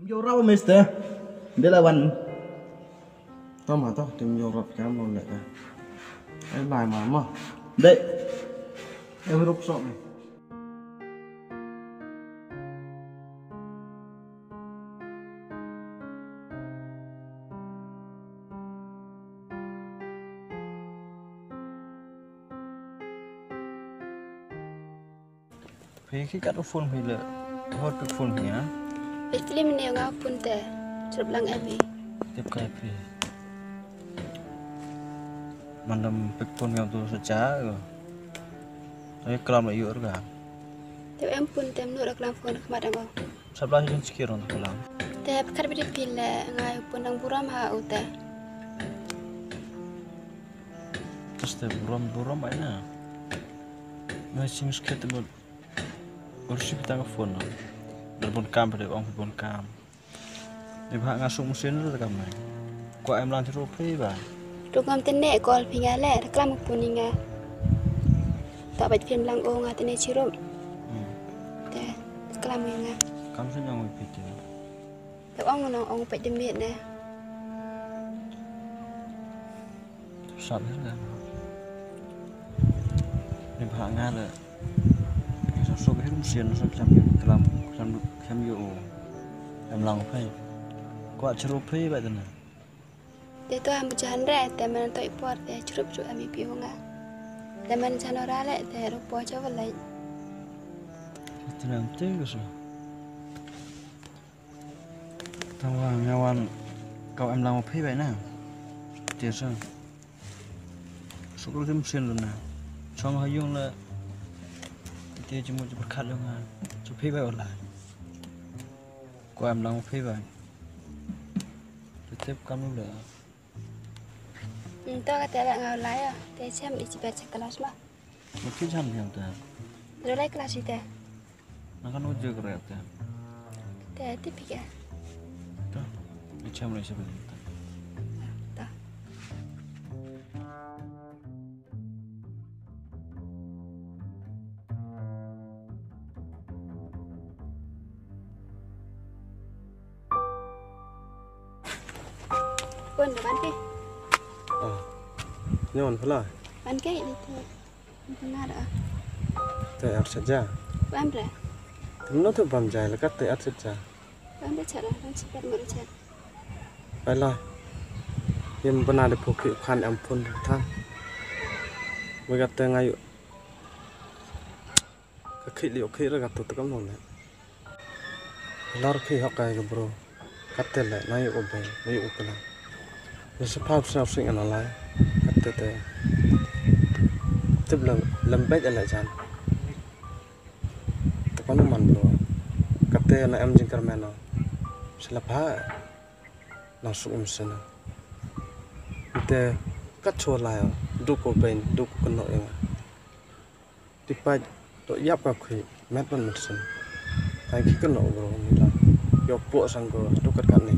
Vô rau mister. Đây là bạn. Tao mà tao tìm nhiều rập cái một lệ cái bài mà Đây. em rút sọ này vì khi cắt phun thì lệ hot cái phun thì á Film ni ngau pun teh chụp lang ebi. tiếp cái thì mandam pik phun yang tu secara rồi cái kelam lại yếu rồi Teh em pun teh menurut lang phone kemarin bang. sebelah sini sekiran tu kelam Teh kar bidi pile ngai pun ang buram ha ute. terus teh buram mana masih sekitar tu urus kita ke phone berbun cam pada orang berbun cam ni bahak ngasuk mesin tu cam ni kau em lang cerup ni bah Tuk ngam tene kol pinga le klam pun inga. Tak baca film lang o ngai tene cirum. Teh klam inga. kamu sih yang pikir Teh ong pek demit ne. salah kan ni bahak ngal sok cái mesin sok cam cam yo em lang phai kau cerup ni bah tu na Teh tu am jahan re teh man toi por teh cirup cu ami piunga. Teh man chanora le teh rupo coba lai. itu nanti gitu tahu ngawan kau em lang phai vậy na tiền sao sok cái mesin tu na xong hay dùng là thì cuma cepat khát luôn à chụp phim vậy lại của em làm phim vậy tiếp cam luôn nữa Tao kata lah ngau lai ah. Teh cem di cibat kelas mah. một cái chăn thì ta Rồi lai kelas itu. nó kan udah keren ta Teh tipik ya. tuh cái chăn này sebentar Tak. Pun ban ke? nyaman pula Ban ke ini tu. Benar ah. teh saja Ban ber. nó tuh bam jai lekat teh saja Ban ber cara ban cepat merucat. baiklah yang benar di pokok kan ampun tang berkata ngayu kekik liok kek lah kata tu kamu nak lar kek hak kaya ke bro kata lah ngayu obeng ngayu ukala ni sepap senap sing analai kata teh tu belum lembek ala jan tu kamu man bro kata nak em jengkar mana selapa langsung sana kita kacau lah duk obeng duk kena yang tipai to yap ka kui met man medicine ai ki kena bro ni lah yo po sanggo duk kat ni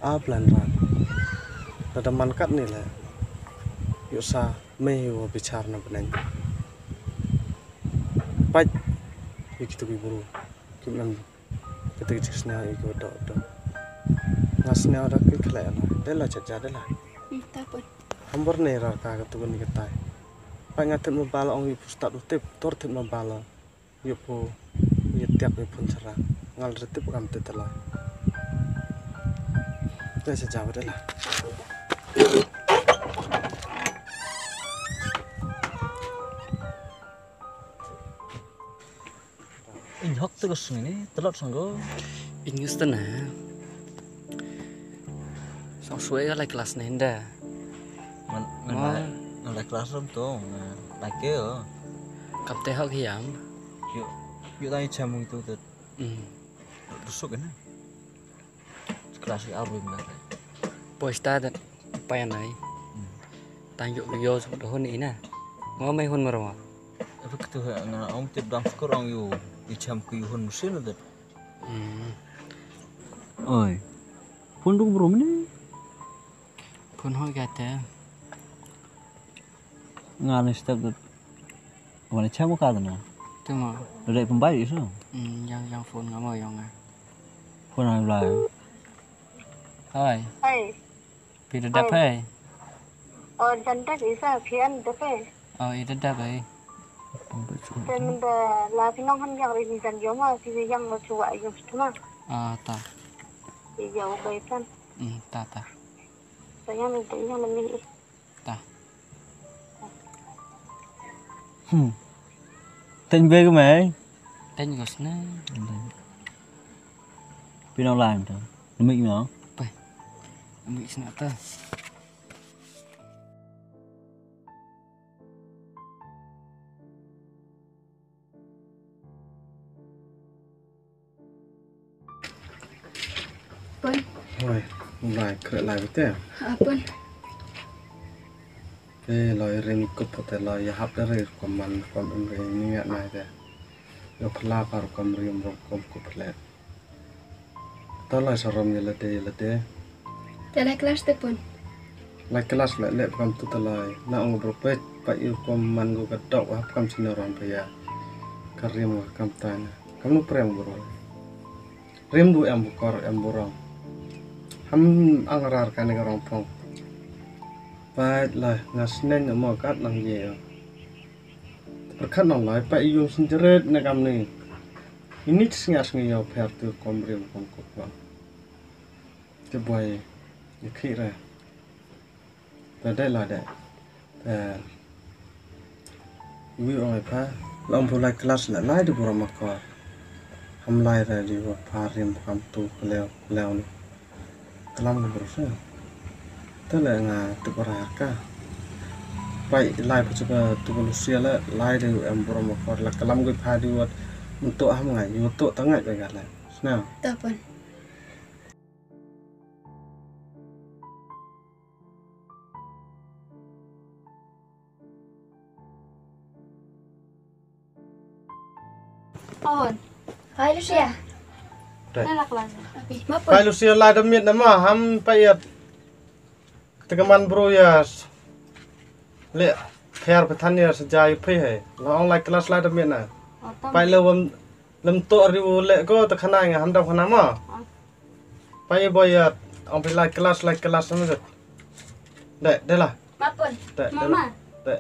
a plan ran ada man kat ni lah yo sa me yo bicar na benen pai iki tu bro ki man kita kisna iki do ngasnya ada kekelayan dela caca dela Tak pun. hambur nih raka ketuan ni ketai pangatin mabala ong ibu start utip tortip mabala yupo yetiak pun cerah ngal retip kam tetela dela caca dela ini hak terus ini telot sanggo Ingus na. Sang suai lah kelas nenda. Nggak classroom tuh, lagi yo, Kap teh hak hiam. yuk tanya jamu itu tuh, rusuk kan? Kelas album lah. Poista dan payan nai. Tanjuk yo dohon ini na. Ngau mai hun marwa. Tapi gitu ya, nggak om tip dam skor orang yo, di jam kuyuhun mesin tuh. Oi, pondok belum nih? Pun hoi kata. Ngane step tuh, mana jamu kata na? Tu mah. Dari pembayi so. Yang phone ngamo yang Pun ai lai. Ơi, Ê, vì đập ấy. dân đất ý sao phiền đất ấy. Ý đập ấy. Thế mình là phi nông hân giang rồi thì dân giống mà thì giang nó chùa ấy giống thế mà. Ta. Thì giàu bầy phân. Ta. Rồi giang mình tính giang mình nghĩ. Ta. Tên về cái mẹ. Tên gos na. Pin nào làm thôi. Nó mình nó. Ambil senak ta. Pun. Rồi, lại khởi lại với thế. Pun. Cái lời rèn cục của lời hấp đã rơi của mình em rèn như vậy này thế. Yo pala par kom riam rom kom cục lẹ. Tao lại sao rom như là thế. Dalam kelas tu pun. Lại kelas lẹ kom tu ta lại. Na ông bro pet pa yêu kom man go ka dok hấp kom sini rom pa ya. Ka riam go kam tan. Kam nu prem bro. Riam du em bukor em borong. Ham angrar kan ga rom pong. Pa lại ngas nen mo kat nang ye. Perkan online pa iyo sinjeret na kam ni. Ini singas ngayo per tu kom riam kom kuk bang. Cái buổi khi ra và đây là để ví dụ này pha lòng phụ lại class là lại được vào mặt cỏ hầm lại ra đi vào pha riêng cầm tu leo này làm được rồi sao tức là ngà tự có ra cả vậy lại phải chụp tu có lucia lại được em vào mặt cỏ là làm cái pha đi vào tụ hầm ngày vào tụ tăng ngày vậy cả này nào Tak pun. Ôi, Hai Lucia. Đây. đây là kelas. Ma Pai pun. Lucia lai da miet nama ham payat tegaman bro ya le khair pathan ya sejai phe hai long lai kelas lai da miet na pai lam to riu le ko ta khana nga ham da khana ma pai boy ya ong pai lai kelas sama de la Ma pun. de Mama. de